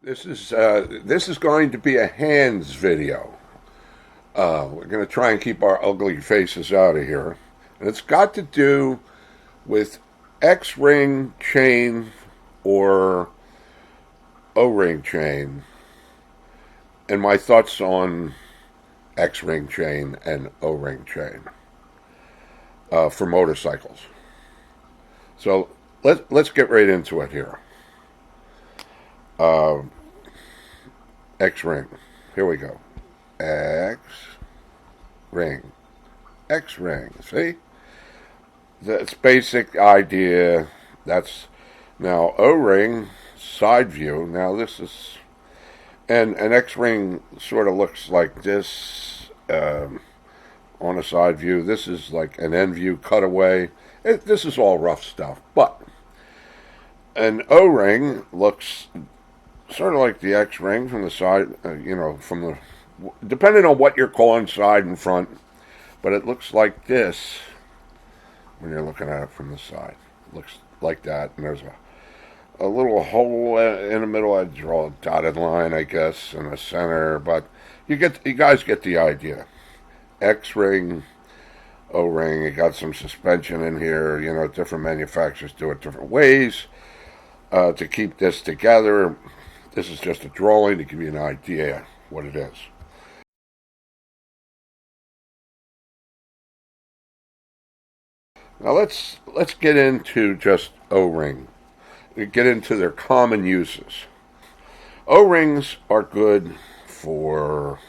This is going to be a hands video. We're going to try and keep our ugly faces out of here, and it's got to do with X-ring chain or O-ring chain, and my thoughts on X-ring chain and O-ring chain for motorcycles. So let's get right into it here. X-ring. Here we go. X-ring. X-ring. See? That's basic idea. That's now O-ring side view. Now this is and an X-ring sort of looks like this on a side view. This is like an end view cutaway. This is all rough stuff, but an O-ring looks sort of like the X-ring from the side, from the, depending on what you're calling side and front, but it looks like this when you're looking at it from the side. It looks like that, and there's a little hole in the middle. I'd draw a dotted line, I guess, in the center, but you guys get the idea. X-ring, O-ring, you got some suspension in here, different manufacturers do it different ways to keep this together. This is just a drawing to give you an idea what it is. Now let's get into just O-ring. Get into their common uses. O-rings are good for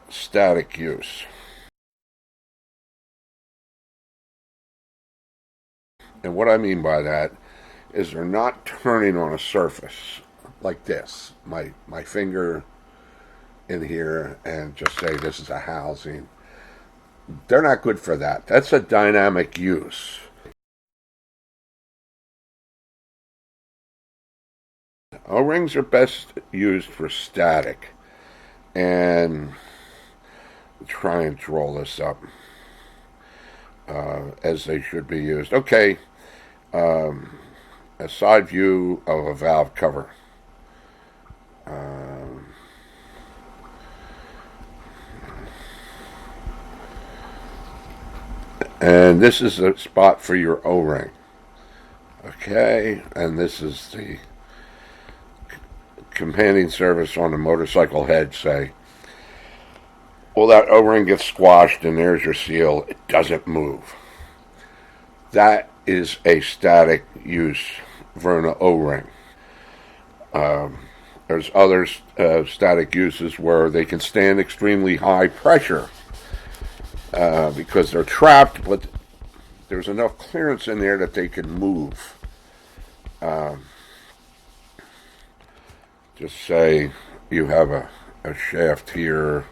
static use. And what I mean by that is they're not turning on a surface like this. My finger in here, and just say this is a housing. They're not good for that. That's a dynamic use. O-rings are best used for static. And try and draw this up as they should be used. Okay, a side view of a valve cover. And this is a spot for your O-ring. Okay, and this is the companion service on the motorcycle head, say. Well, that O-ring gets squashed and there's your seal. It doesn't move. That is a static use for an O-ring. There's other static uses where they can stand extremely high pressure because they're trapped, but there's enough clearance in there that they can move. Just say you have a shaft here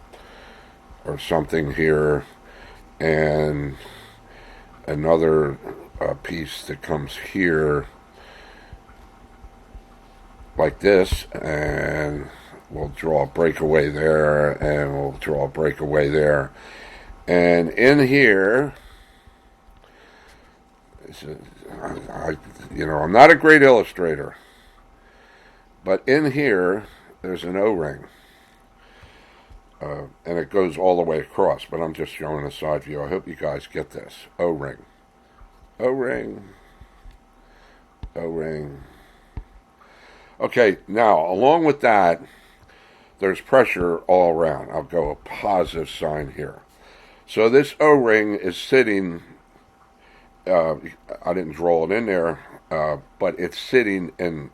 or something here and another piece that comes here like this, and we'll draw a breakaway there, and we'll draw a breakaway there, and in here, I'm not a great illustrator, but in here there's an O-ring, and it goes all the way across, but I'm just showing a side view. I hope you guys get this. O-ring, O-ring, O-ring. Okay, now, along with that, there's pressure all around. I'll go a positive sign here. So this O-ring is sitting, I didn't draw it in there, but it's sitting in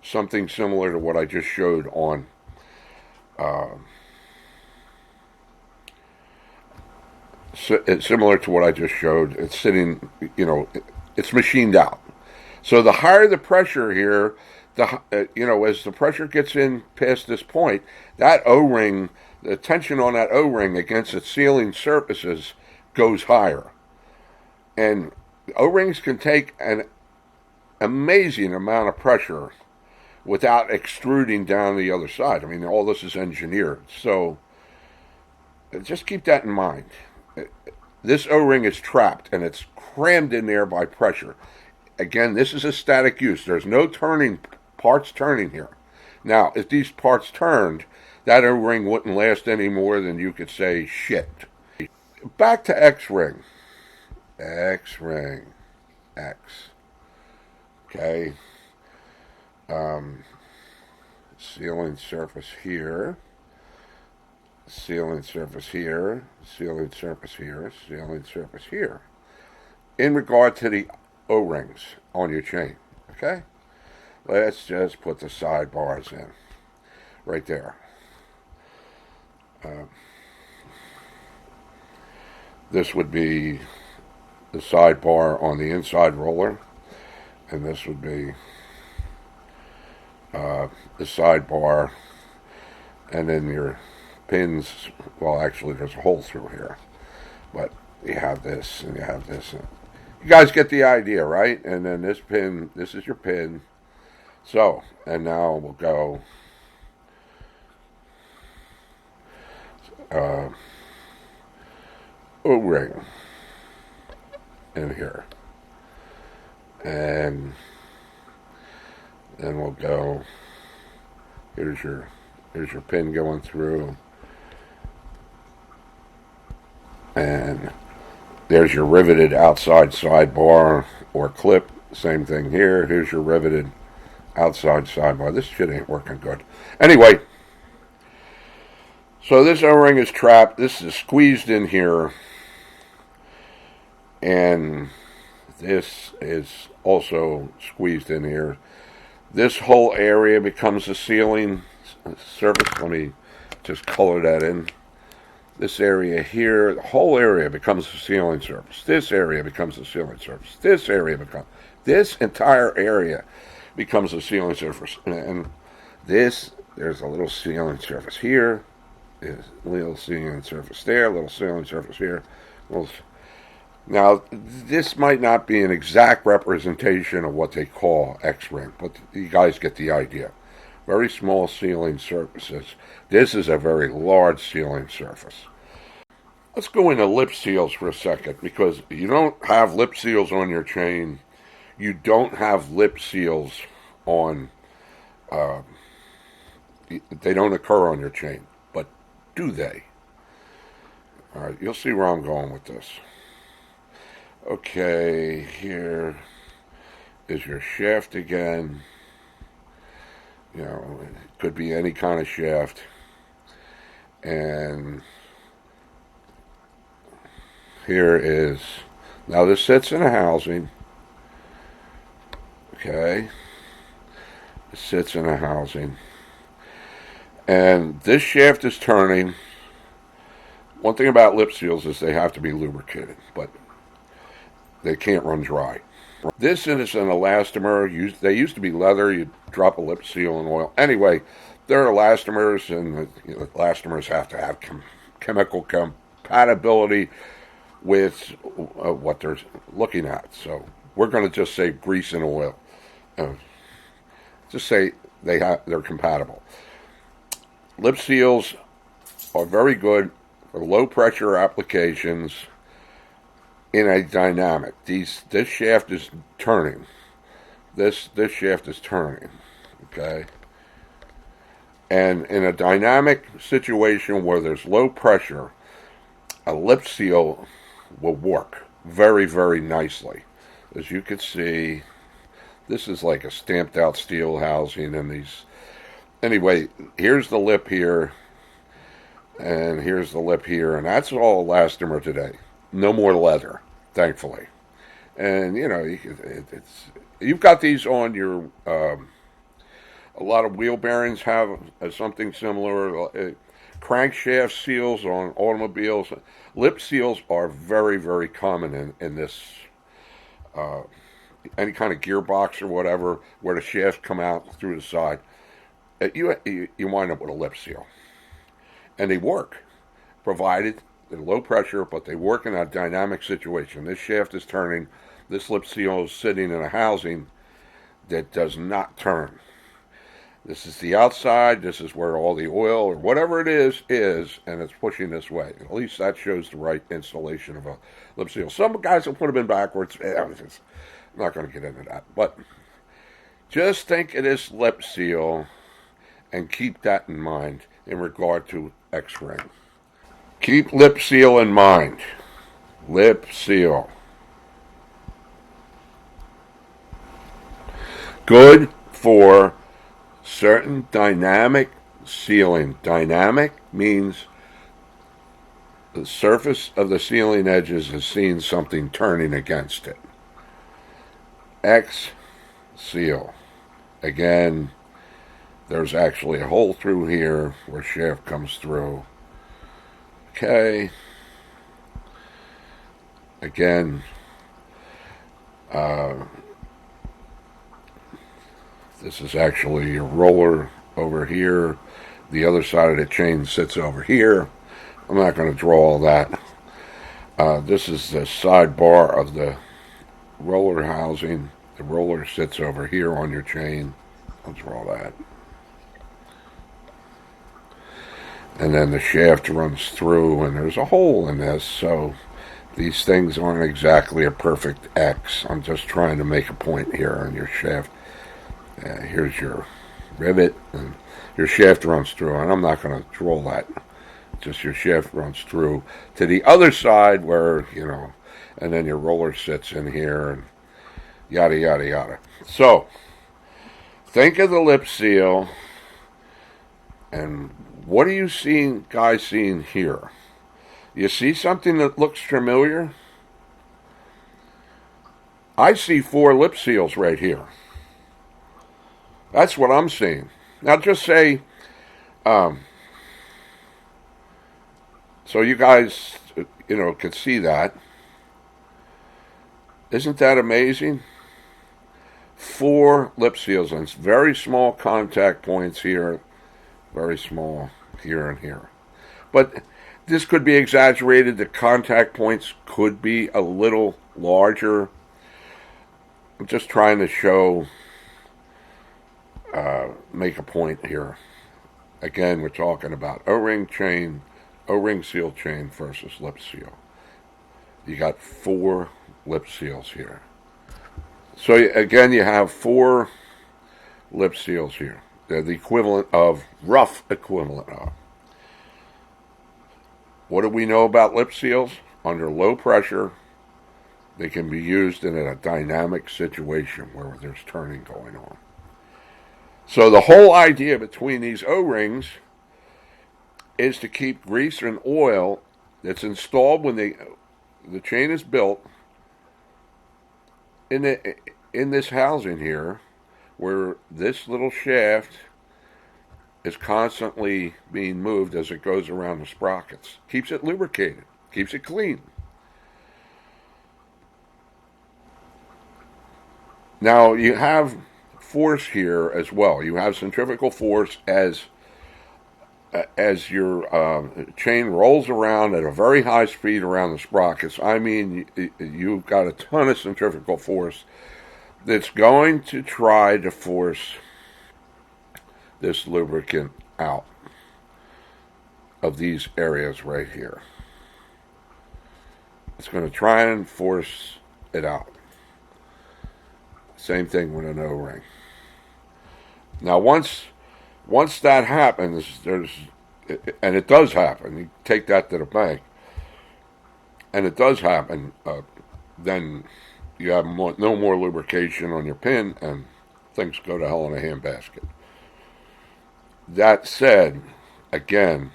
something similar to what I just showed on it's similar to what I just showed. It's sitting, it's machined out. So the higher the pressure here, as the pressure gets in past this point, that O-ring, the tension on that O-ring against its sealing surfaces goes higher. And O-rings can take an amazing amount of pressure without extruding down the other side. I mean, all this is engineered. So just keep that in mind. This O-ring is trapped and it's crammed in there by pressure. Again, this is a static use. There's no parts turning here. Now, if these parts turned, that O-ring wouldn't last any more than you could say shit. Back to X-ring. X-ring. X. Okay. Sealing surface here. Sealing surface here. Sealing surface here. Sealing surface here. In regard to the O-rings on your chain. Okay? Let's just put the sidebars in. Right there. This would be the sidebar on the inside roller, and this would be the sidebar, and then your pins. Well, actually, there's a hole through here, but you have this and you have this. You guys get the idea, right? And then this pin, this is your pin. So, and now we'll go O-ring in here, and then we'll go. Here's your pin going through, and there's your riveted outside sidebar or clip. Same thing here. Here's your riveted outside sidebar. This shit ain't working good. Anyway, so this O-ring is trapped. This is squeezed in here, and this is also squeezed in here. This whole area becomes a sealing surface. Let me just color that in. This area here, the whole area becomes a sealing surface. This area becomes a sealing surface. This entire area becomes a sealing surface. And this, there's a little sealing surface here. There's a little sealing surface there, a little sealing surface here. Now, this might not be an exact representation of what they call X-ring, but you guys get the idea. Very small sealing surfaces. This is a very large sealing surface. Let's go into lip seals for a second, because you don't have lip seals on your chain. You don't have lip seals on, they don't occur on your chain, but do they? All right, you'll see where I'm going with this. Okay, here is your shaft again. You know, it could be any kind of shaft. And here is, now this sits in a housing. Okay. It sits in a housing. And this shaft is turning. One thing about lip seals is they have to be lubricated, but they can't run dry. This is an elastomer. They used to be leather. You'd drop a lip seal in oil. Anyway, they're elastomers, and elastomers have to have chemical compatibility with what they're looking at. So we're going to just say grease and oil. Just say they're compatible. Lip seals are very good for low pressure applications. In a dynamic, this shaft is turning. This shaft is turning, okay? And in a dynamic situation where there's low pressure, a lip seal will work very, very nicely. As you can see, this is like a stamped out steel housing, and these. Anyway, here's the lip here, and here's the lip here, and that's all elastomer today. No more leather, thankfully. And, you know, you've got these on your, a lot of wheel bearings have something similar. Crankshaft seals on automobiles. Lip seals are very, very common in this, any kind of gearbox or whatever, where the shafts come out through the side. You wind up with a lip seal. And they work, provided they're low pressure, but they work in a dynamic situation. This shaft is turning. This lip seal is sitting in a housing that does not turn. This is the outside. This is where all the oil or whatever it is, and it's pushing this way. At least that shows the right installation of a lip seal. Some guys will put them in backwards. I'm not going to get into that. But just think of this lip seal and keep that in mind in regard to X-ring. Keep lip seal in mind. Lip seal. Good for certain dynamic sealing. Dynamic means the surface of the sealing edges has seen something turning against it. X seal. Again, there's actually a hole through here where shaft comes through. Okay. Again, this is actually a roller over here. The other side of the chain sits over here. I'm not going to draw all that. This is the sidebar of the roller housing. The roller sits over here on your chain. I'll draw that. And then the shaft runs through, and there's a hole in this, so these things aren't exactly a perfect X. I'm just trying to make a point here on your shaft. Here's your rivet, and your shaft runs through, and I'm not going to draw that. Just your shaft runs through to the other side where, and then your roller sits in here, and yada, yada, yada. So, think of the lip seal, and what are you guys seeing here? You see something that looks familiar? I see 4 lip seals right here. That's what I'm seeing. Now just say, so you guys, could see that. Isn't that amazing? 4 lip seals, and it's very small contact points here, very small here and here. But this could be exaggerated. The contact points could be a little larger. I'm just trying to show, make a point here. Again, we're talking about O-ring chain, O-ring seal chain versus lip seal. You got 4 lip seals here. So again, you have 4 lip seals here. They're the rough equivalent of. What do we know about lip seals? Under low pressure, they can be used in a dynamic situation where there's turning going on. So the whole idea between these O-rings is to keep grease and oil that's installed when the chain is built in this housing here, where this little shaft is constantly being moved as it goes around the sprockets. Keeps it lubricated, keeps it clean. Now you have force here as well. You have centrifugal force as your chain rolls around at a very high speed around the sprockets. I mean, you've got a ton of centrifugal force that's going to try to force this lubricant out of these areas right here. It's going to try and force it out. Same thing with an O-ring. Now, once that happens, and it does happen. You take that to the bank, and it does happen. Then you have no more lubrication on your pin, and things go to hell in a handbasket. That said, again,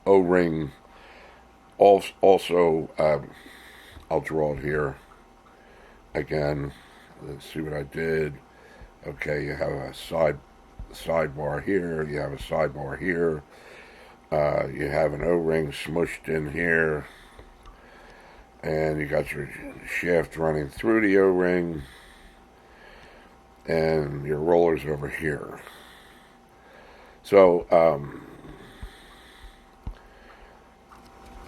O-ring also, I'll draw it here. Again, let's see what I did. Okay, you have a sidebar here. You have a sidebar here. You have an O-ring smushed in here. And you got your shaft running through the O-ring. And your roller's over here. So,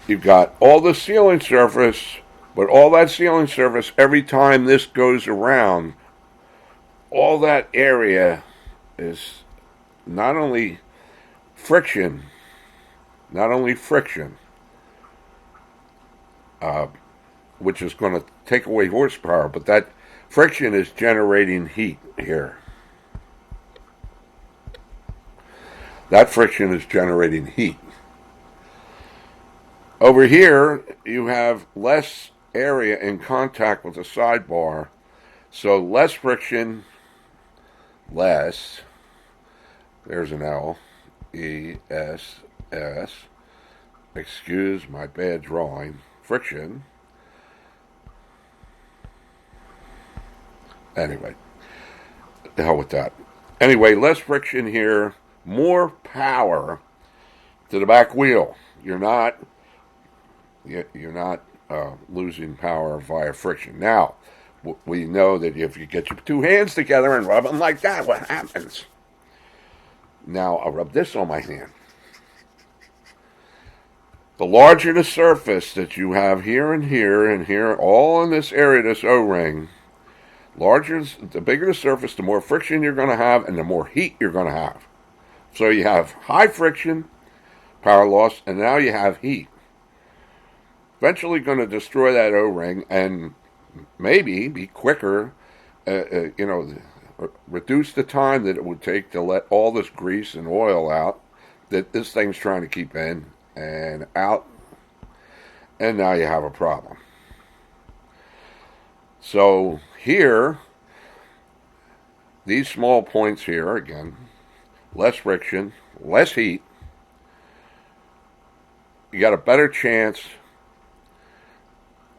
you've got all the sealing surface, but all that sealing surface, every time this goes around, all that area is not only friction, which is going to take away horsepower, but that friction is generating heat here. That friction is generating heat. Over here, you have less area in contact with the sidebar, so less friction, less, there's an L, E, S, S, excuse my bad drawing, friction. Anyway, the hell with that. Anyway, less friction here, more power to the back wheel. You're not losing power via friction. Now, we know that if you get your two hands together and rub them like that, what happens? Now, I'll rub this on my hand. The larger the surface that you have here and here and here, all in this area, this O-ring, the bigger the surface, the more friction you're going to have and the more heat you're going to have. So you have high friction, power loss, and now you have heat. Eventually going to destroy that O-ring and maybe be quicker, reduce the time that it would take to let all this grease and oil out that this thing's trying to keep in and out, and now you have a problem. So here, these small points here, again, less friction, less heat, you got a better chance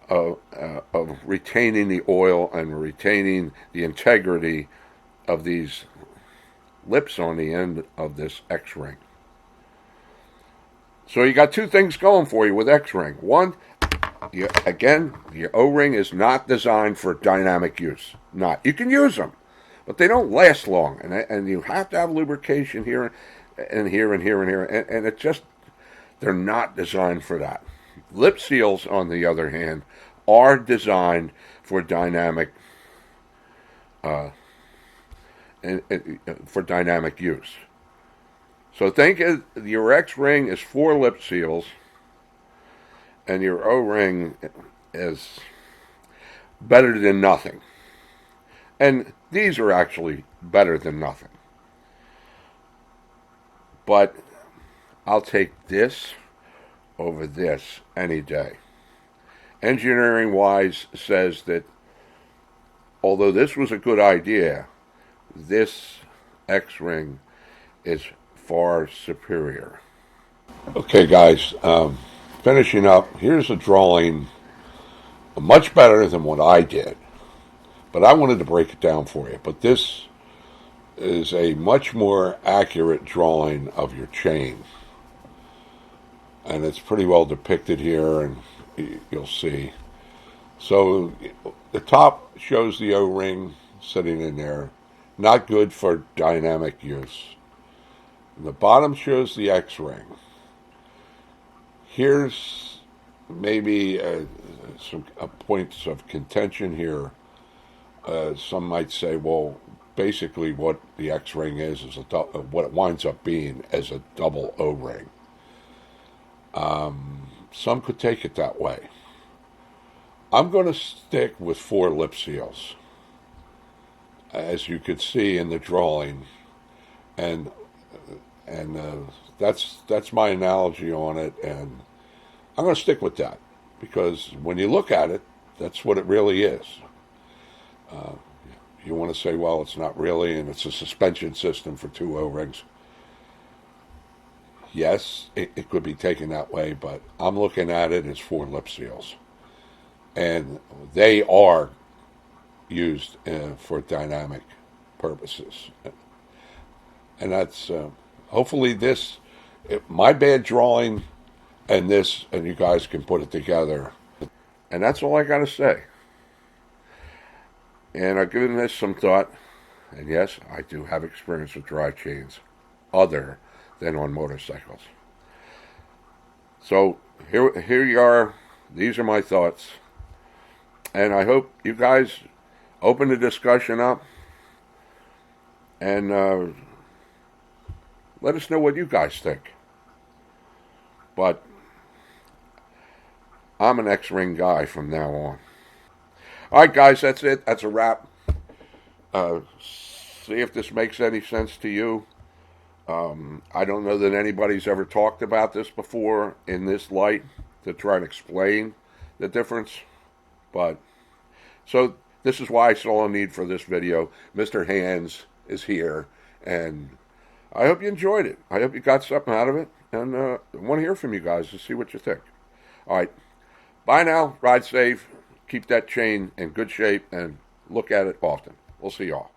of retaining the oil and retaining the integrity of these lips on the end of this X-ring. So you got two things going for you with X-ring. One, your O-ring is not designed for dynamic use. Not. You can use them, but they don't last long, and you have to have lubrication here and here and here and here, and it just, they're not designed for that. Lip seals, on the other hand, are designed for dynamic use. So think of your X-ring is 4 lip seals, and your O-ring is better than nothing. And these are actually better than nothing. But I'll take this over this any day. Engineering-wise says that although this was a good idea, this X-ring is far superior. Okay, guys, finishing up, here's a drawing much better than what I did, but I wanted to break it down for you. But this is a much more accurate drawing of your chain, and it's pretty well depicted here, and you'll see. So the top shows the O-ring sitting in there, not good for dynamic use. And the bottom shows the X-ring. Here's maybe some points of contention here. Some might say, well, basically what the X-ring is what it winds up being as a double O-ring. Some could take it that way. I'm going to stick with 4 lip seals, as you could see in the drawing, and that's my analogy on it, and I'm going to stick with that, because when you look at it, that's what it really is. You want to say, well, it's not really, and it's a suspension system for 2 O-rings. Yes, it could be taken that way, but I'm looking at it as 4 lip seals. And they are used for dynamic purposes. And that's, hopefully this, my bad drawing and this, and you guys can put it together. And that's all I got to say. And I've given this some thought, and yes, I do have experience with drive chains, other than on motorcycles. So here you are. These are my thoughts. And I hope you guys open the discussion up and let us know what you guys think. But I'm an X-ring guy from now on. All right, guys, that's it. That's a wrap. See if this makes any sense to you. I don't know that anybody's ever talked about this before in this light to try and explain the difference. But so this is why I saw a need for this video. Mr. Hands is here, and I hope you enjoyed it. I hope you got something out of it, and I want to hear from you guys to see what you think. All right, bye now. Ride safe. Keep that chain in good shape, and look at it often. We'll see y'all.